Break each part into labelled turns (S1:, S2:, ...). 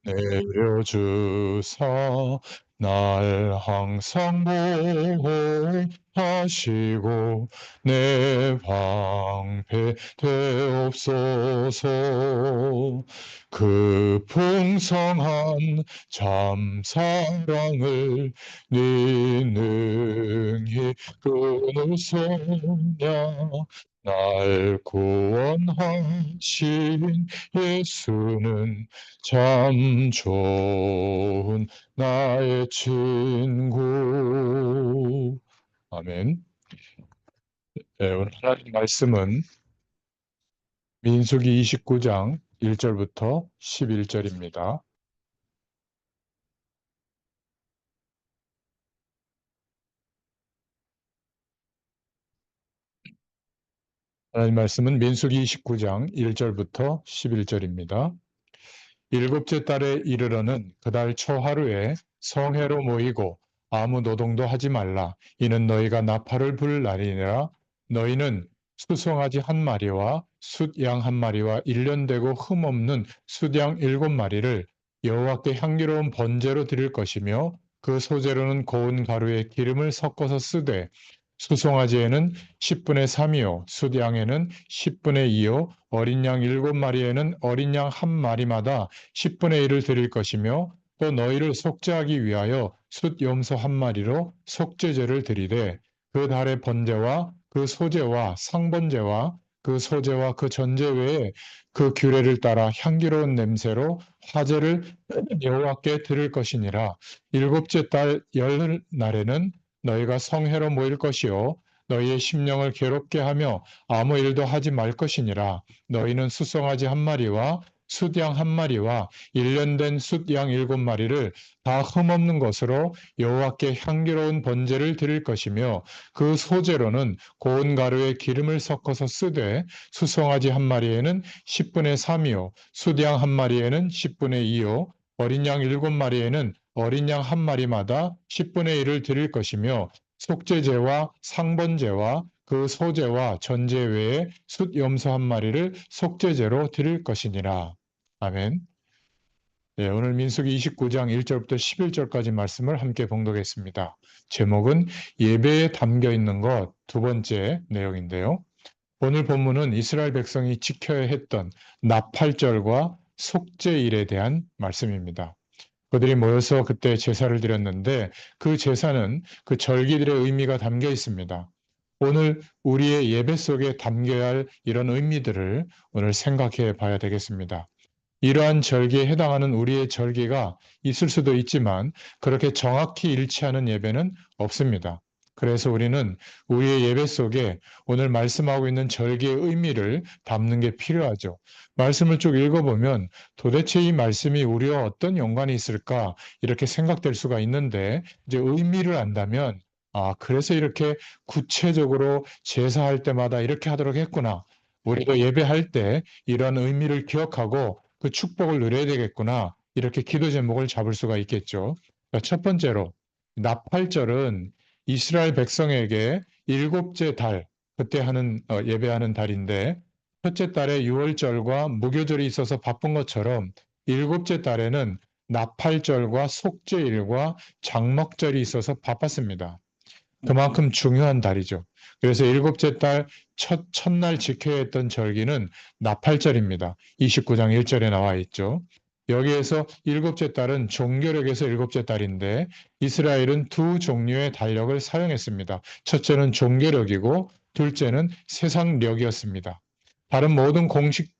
S1: 내려주사 날 항상 보호하시고 내 방패 되옵소서. 그 풍성한 참 사랑을 네 능히 끊으소냐. 날 구원하신 예수는 참 좋은 나의 친구. 아멘. 네, 오늘 하나님 말씀은 민수기 29장 1절부터 11절입니다. 하나님 말씀은 민수기 29장 1절부터 11절입니다. 일곱째 달에 이르러는 그달 초하루에 성회로 모이고 아무 노동도 하지 말라. 이는 너희가 나팔을 불 날이니라. 너희는 수송아지 한 마리와 숫양 한 마리와 일련되고 흠없는 숫양 7마리를 여호와께 향기로운 번제로 드릴 것이며 그 소재로는 고운 가루에 기름을 섞어서 쓰되 수송아지에는 10분의 3이요 숫양에는 10분의 2요 어린 양 7마리에는 어린 양 한 마리마다 10분의 1을 드릴 것이며 또 너희를 속죄하기 위하여 숫 염소 한 마리로 속죄제를 드리되 그 달의 번제와 그 소제와 상번제와 그 소제와 그 전제 외에 그 규례를 따라 향기로운 냄새로 화제를 여호와께 드릴 것이니라. 일곱째 달 열날에는 너희가 성회로 모일 것이요 너희의 심령을 괴롭게 하며 아무 일도 하지 말 것이니라. 너희는 수송아지 한 마리와 숫양 한 마리와 일련된 숫양 7마리를 다 흠없는 것으로 여호와께 향기로운 번제를 드릴 것이며 그 소제로는 고운 가루에 기름을 섞어서 쓰되 수송아지 한 마리에는 10분의 3이요 숫양 한 마리에는 10분의 2요 어린 양 7마리에는 어린 양 한 마리마다 10분의 1을 드릴 것이며 속죄제와 상번제와 그 소제와 전제 외에 숫 염소 한 마리를 속죄제로 드릴 것이니라. 아멘. 네, 오늘 민수기 29장 1절부터 11절까지 말씀을 함께 봉독했습니다. 제목은 예배에 담겨 있는 것 두 번째 내용인데요. 오늘 본문은 이스라엘 백성이 지켜야 했던 나팔절과 속죄일에 대한 말씀입니다. 그들이 모여서 그때 제사를 드렸는데 그 제사는 그 절기들의 의미가 담겨 있습니다. 오늘 우리의 예배 속에 담겨야 할 이런 의미들을 오늘 생각해 봐야 되겠습니다. 이러한 절기에 해당하는 우리의 절기가 있을 수도 있지만 그렇게 정확히 일치하는 예배는 없습니다. 그래서 우리는 우리의 예배 속에 오늘 말씀하고 있는 절기의 의미를 담는 게 필요하죠. 말씀을 쭉 읽어보면 도대체 이 말씀이 우리와 어떤 연관이 있을까 이렇게 생각될 수가 있는데 이제 의미를 안다면 그래서 이렇게 구체적으로 제사할 때마다 이렇게 하도록 했구나. 우리도 예배할 때 이런 의미를 기억하고 그 축복을 누려야 되겠구나. 이렇게 기도 제목을 잡을 수가 있겠죠. 첫 번째로 나팔절은 이스라엘 백성에게 일곱째 달, 그때 하는 예배하는 달인데 첫째 달에 유월절과 무교절이 있어서 바쁜 것처럼 일곱째 달에는 나팔절과 속죄일과 장막절이 있어서 바빴습니다. 그만큼 중요한 달이죠. 그래서 일곱째 달 첫날 지켜야 했던 절기는 나팔절입니다. 29장 1절에 나와 있죠. 여기에서 일곱째 달은 종교력에서 일곱째 달인데 이스라엘은 두 종류의 달력을 사용했습니다. 첫째는 종교력이고 둘째는 세상력이었습니다. 다른 모든 공식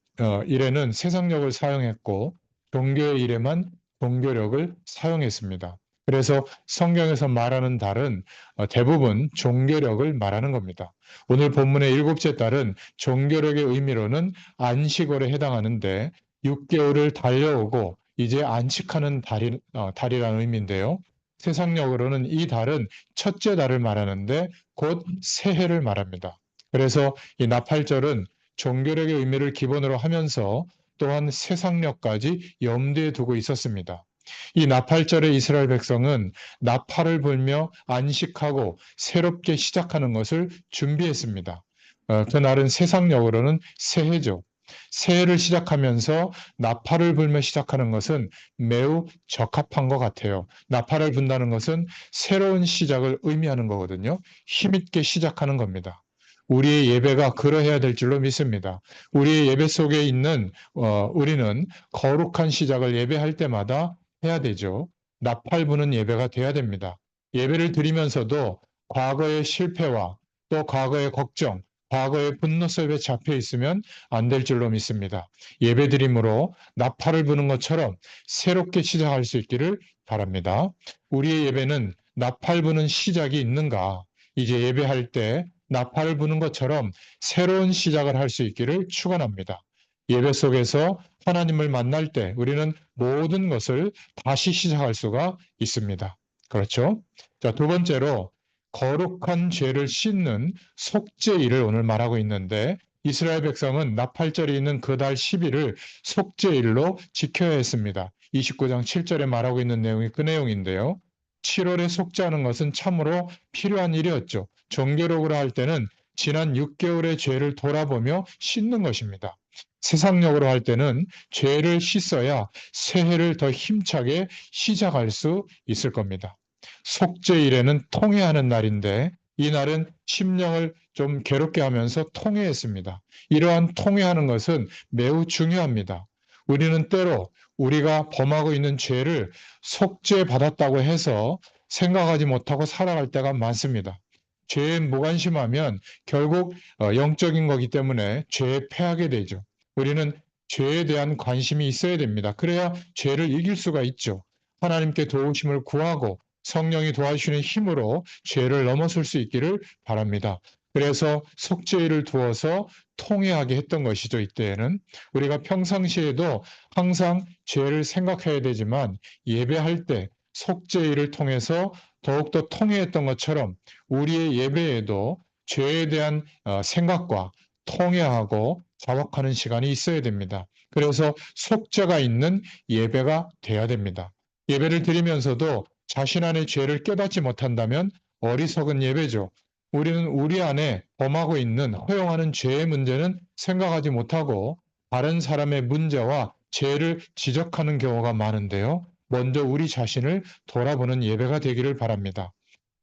S1: 일에는 세상력을 사용했고 종교의 일에만 종교력을 사용했습니다. 그래서 성경에서 말하는 달은 대부분 종교력을 말하는 겁니다. 오늘 본문의 일곱째 달은 종교력의 의미로는 안식월에 해당하는데 6개월을 달려오고 이제 안식하는 달이라는 의미인데요. 세상력으로는 이 달은 첫째 달을 말하는데 곧 새해를 말합니다. 그래서 이 나팔절은 종교력의 의미를 기본으로 하면서 또한 세상력까지 염두에 두고 있었습니다. 이 나팔절에 이스라엘 백성은 나팔을 불며 안식하고 새롭게 시작하는 것을 준비했습니다. 그날은 세상력으로는 새해죠. 새해를 시작하면서 나팔을 불며 시작하는 것은 매우 적합한 것 같아요. 나팔을 분다는 것은 새로운 시작을 의미하는 거거든요. 힘있게 시작하는 겁니다. 우리의 예배가 그러해야 될 줄로 믿습니다. 우리의 예배 속에 있는 우리는 거룩한 시작을 예배할 때마다 해야 되죠. 나팔 부는 예배가 돼야 됩니다. 예배를 드리면서도 과거의 실패와 또 과거의 걱정, 과거의 분노 속에 잡혀 있으면 안 될 줄로 믿습니다. 예배드림으로 나팔을 부는 것처럼 새롭게 시작할 수 있기를 바랍니다. 우리의 예배는 나팔 부는 시작이 있는가? 이제 예배할 때 나팔을 부는 것처럼 새로운 시작을 할 수 있기를 축원합니다. 예배 속에서 하나님을 만날 때 우리는 모든 것을 다시 시작할 수가 있습니다. 그렇죠? 자, 두 번째로 거룩한 죄를 씻는 속죄일을 오늘 말하고 있는데 이스라엘 백성은 나팔절이 있는 그 달 10일을 속죄일로 지켜야 했습니다. 29장 7절에 말하고 있는 내용이 그 내용인데요. 7월에 속죄하는 것은 참으로 필요한 일이었죠. 종교적으로 할 때는 지난 6개월의 죄를 돌아보며 씻는 것입니다. 세상적으로 할 때는 죄를 씻어야 새해를 더 힘차게 시작할 수 있을 겁니다. 속죄일에는 통회하는 날인데 이 날은 심령을 좀 괴롭게 하면서 통회했습니다. 이러한 통회하는 것은 매우 중요합니다. 우리는 때로 우리가 범하고 있는 죄를 속죄받았다고 해서 생각하지 못하고 살아갈 때가 많습니다. 죄에 무관심하면 결국 영적인 거기 때문에 죄에 패하게 되죠. 우리는 죄에 대한 관심이 있어야 됩니다. 그래야 죄를 이길 수가 있죠. 하나님께 도우심을 구하고 성령이 도와주시는 힘으로 죄를 넘어설 수 있기를 바랍니다. 그래서 속죄일을 두어서 통회하게 했던 것이죠. 이때에는 우리가 평상시에도 항상 죄를 생각해야 되지만 예배할 때 속죄일을 통해서 더욱더 통회했던 것처럼 우리의 예배에도 죄에 대한 생각과 통회하고 자복하는 시간이 있어야 됩니다. 그래서 속죄가 있는 예배가 돼야 됩니다. 예배를 드리면서도 자신 안의 죄를 깨닫지 못한다면 어리석은 예배죠. 우리는 우리 안에 범하고 있는 허용하는 죄의 문제는 생각하지 못하고 다른 사람의 문제와 죄를 지적하는 경우가 많은데요. 먼저 우리 자신을 돌아보는 예배가 되기를 바랍니다.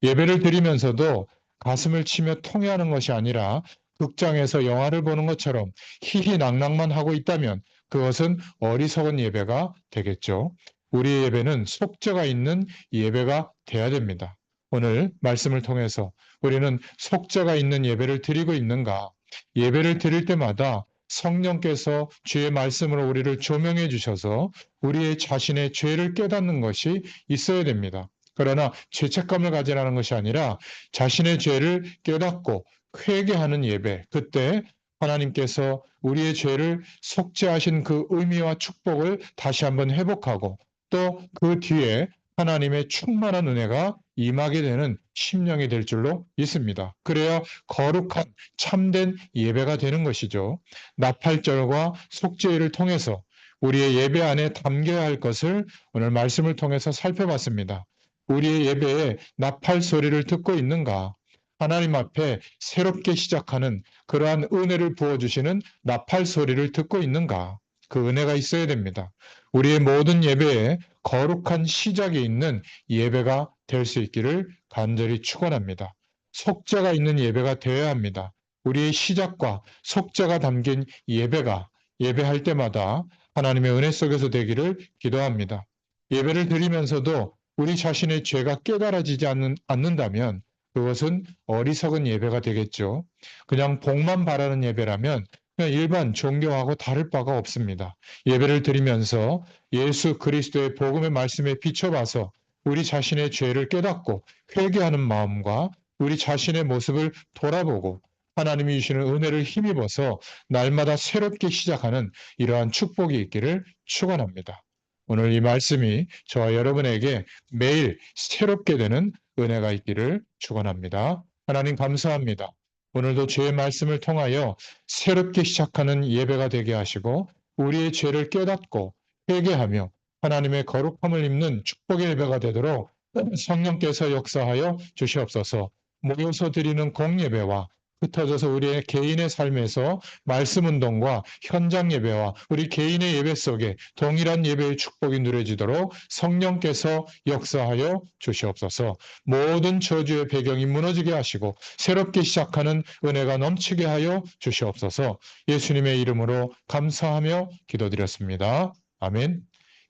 S1: 예배를 드리면서도 가슴을 치며 통회하는 것이 아니라 극장에서 영화를 보는 것처럼 희희낙낙만 하고 있다면 그것은 어리석은 예배가 되겠죠. 우리의 예배는 속죄가 있는 예배가 돼야 됩니다. 오늘 말씀을 통해서 우리는 속죄가 있는 예배를 드리고 있는가? 예배를 드릴 때마다 성령께서 주의 말씀으로 우리를 조명해 주셔서 우리의 자신의 죄를 깨닫는 것이 있어야 됩니다. 그러나 죄책감을 가지라는 것이 아니라 자신의 죄를 깨닫고 회개하는 예배, 그때 하나님께서 우리의 죄를 속죄하신 그 의미와 축복을 다시 한번 회복하고 또 그 뒤에 하나님의 충만한 은혜가 임하게 되는 심령이 될 줄로 믿습니다. 그래야 거룩한 참된 예배가 되는 것이죠. 나팔절과 속죄일을 통해서 우리의 예배 안에 담겨야 할 것을 오늘 말씀을 통해서 살펴봤습니다. 우리의 예배에 나팔 소리를 듣고 있는가? 하나님 앞에 새롭게 시작하는 그러한 은혜를 부어주시는 나팔 소리를 듣고 있는가? 그 은혜가 있어야 됩니다. 우리의 모든 예배에 거룩한 시작이 있는 예배가 될 수 있기를 간절히 축원합니다. 속죄가 있는 예배가 되어야 합니다. 우리의 시작과 속죄가 담긴 예배가 예배할 때마다 하나님의 은혜 속에서 되기를 기도합니다. 예배를 드리면서도 우리 자신의 죄가 깨달아지지 않는다면 그것은 어리석은 예배가 되겠죠. 그냥 복만 바라는 예배라면 그냥 일반 종교하고 다를 바가 없습니다. 예배를 드리면서 예수 그리스도의 복음의 말씀에 비춰봐서 우리 자신의 죄를 깨닫고 회개하는 마음과 우리 자신의 모습을 돌아보고 하나님이 주시는 은혜를 힘입어서 날마다 새롭게 시작하는 이러한 축복이 있기를 축원합니다. 오늘 이 말씀이 저와 여러분에게 매일 새롭게 되는 은혜가 있기를 축원합니다. 하나님 감사합니다. 오늘도 주의 말씀을 통하여 새롭게 시작하는 예배가 되게 하시고 우리의 죄를 깨닫고 회개하며 하나님의 거룩함을 입는 축복의 예배가 되도록 성령께서 역사하여 주시옵소서. 모여서 드리는 공예배와 흩어져서 우리의 개인의 삶에서 말씀 운동과 현장 예배와 우리 개인의 예배 속에 동일한 예배의 축복이 누려지도록 성령께서 역사하여 주시옵소서. 모든 저주의 배경이 무너지게 하시고 새롭게 시작하는 은혜가 넘치게 하여 주시옵소서. 예수님의 이름으로 감사하며 기도드렸습니다. 아멘.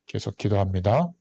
S1: 계속 기도합니다.